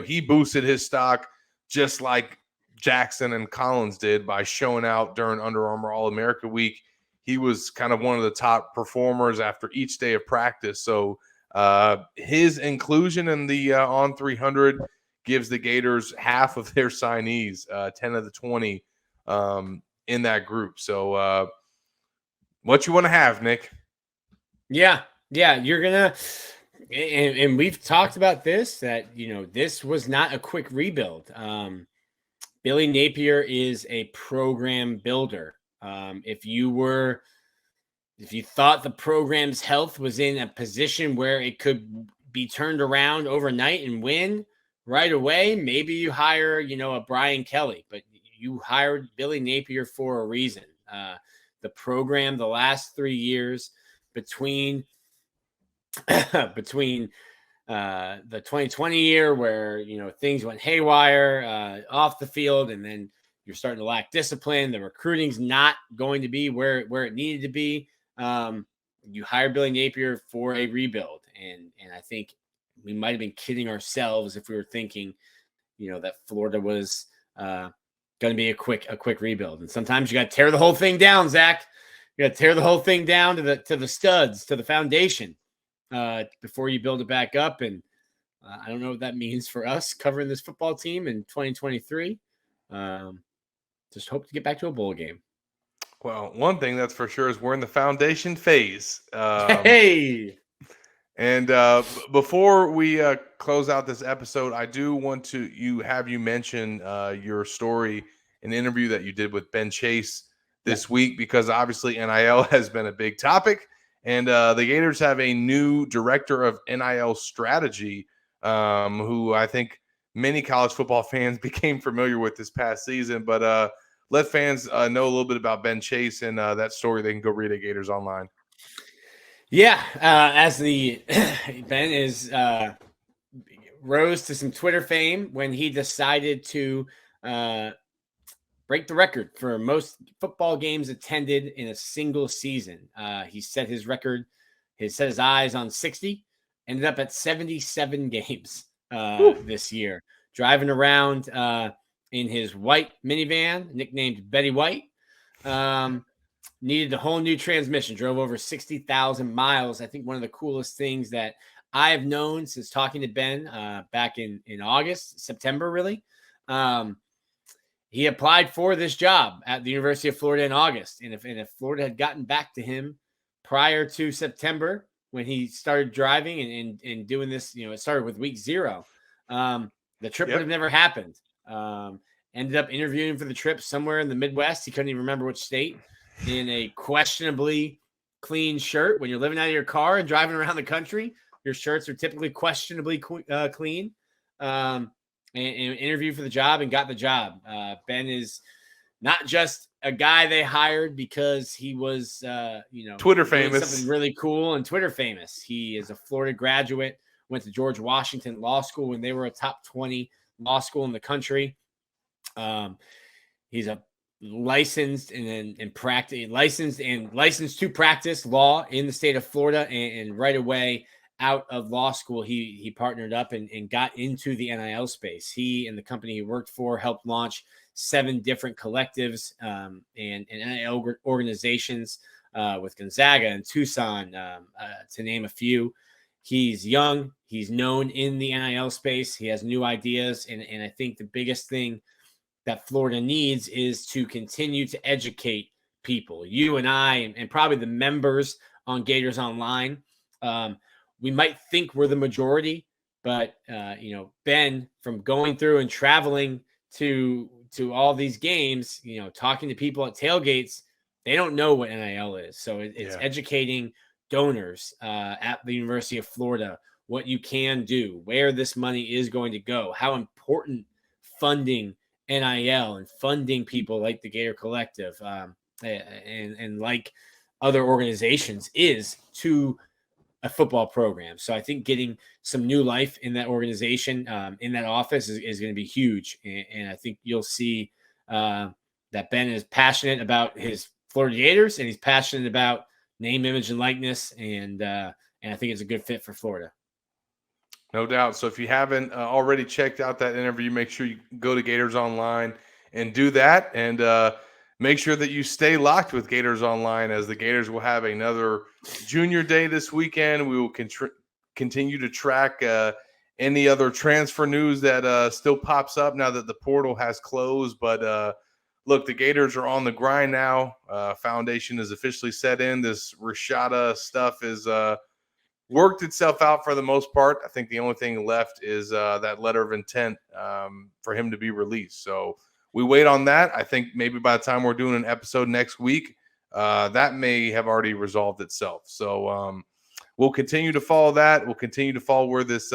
He boosted his stock just like Jackson and Collins did by showing out during Under Armour All-America Week. He was kind of one of the top performers after each day of practice. So his inclusion in the On 300 gives the Gators half of their signees, 10 of the 20 in that group. So what you want to have, Nick? Yeah, you're gonna, and we've talked about this, that this was not a quick rebuild. Billy Napier is a program builder. If you were if you thought the program's health was in a position where it could be turned around overnight and win right away, maybe you hire, a Brian Kelly, but you hired Billy Napier for a reason. The program, the last 3 years between the 2020 year where, things went haywire off the field, and then you're starting to lack discipline. The recruiting's not going to be where it needed to be. You hired Billy Napier for a rebuild. And I think we might have been kidding ourselves if we were thinking, that Florida was going to be a quick rebuild. And sometimes you got to tear the whole thing down, Zach. You got to tear the whole thing down to the studs, to the foundation, before you build it back up. And I don't know what that means for us covering this football team in 2023. Just hope to get back to a bowl game. Well, one thing that's for sure is we're in the foundation phase. Hey! And before we close out this episode, I do want to have you mention your story, an interview that you did with Ben Chase this week, because obviously NIL has been a big topic. And the Gators have a new director of NIL strategy, who I think many college football fans became familiar with this past season. But let fans know a little bit about Ben Chase and that story. They can go read at Gators Online. Yeah, as the Ben is rose to some Twitter fame when he decided to break the record for most football games attended in a single season. He set his record. He set his eyes on 60, ended up at 77 games this year, driving around in his white minivan, nicknamed Betty White. Needed a whole new transmission, drove over 60,000 miles. I think one of the coolest things that I've known since talking to Ben back in August, September, really. He applied for this job at the University of Florida in August. And if Florida had gotten back to him prior to September, when he started driving and doing this, it started with week 0. The trip would have never happened. Ended up interviewing for the trip somewhere in the Midwest. He couldn't even remember which state, in a questionably clean shirt. When you're living out of your car and driving around the country, your shirts are typically questionably clean. And interviewed for the job and got the job. Ben is not just a guy they hired because he was, Twitter famous, something really cool and Twitter famous. He is a Florida graduate, went to George Washington Law School when they were a top 20 law school in the country. He's a licensed to practice law in the state of Florida, and right away out of law school, he partnered up and got into the NIL space. He and the company he worked for helped launch 7 different collectives and NIL organizations with Gonzaga and Tucson, to name a few. He's young. He's known in the NIL space. He has new ideas. And I think the biggest thing that Florida needs is to continue to educate people. You and I, and probably the members on Gators Online, we might think we're the majority, but Ben, from going through and traveling to all these games, talking to people at tailgates, they don't know what NIL is. So it's educating donors at the University of Florida what you can do, where this money is going to go, how important funding NIL and funding people like the Gator Collective and like other organizations is to a football program. So I think getting some new life in that organization, in that office is going to be huge. And I think you'll see that Ben is passionate about his Florida Gators, and he's passionate about name, image, and likeness. And I think it's a good fit for Florida. No doubt. So if you haven't already checked out that interview, make sure you go to Gators Online and do that. And make sure that you stay locked with Gators Online, as the Gators will have another Junior Day this weekend. We will continue to track any other transfer news that still pops up now that the portal has closed. But look, the Gators are on the grind now. Foundation is officially set in. This Rashada stuff is worked itself out for the most part. I think the only thing left is that letter of intent for him to be released. So we wait on that. I think maybe by the time we're doing an episode next week, that may have already resolved itself. So we'll continue to follow that. We'll continue to follow where this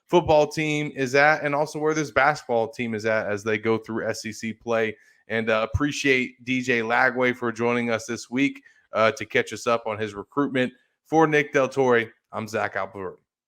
football team is at, and also where this basketball team is at as they go through SEC play. And appreciate DJ Lagway for joining us this week to catch us up on his recruitment. For Nick Del Torre, I'm Zach Alpert.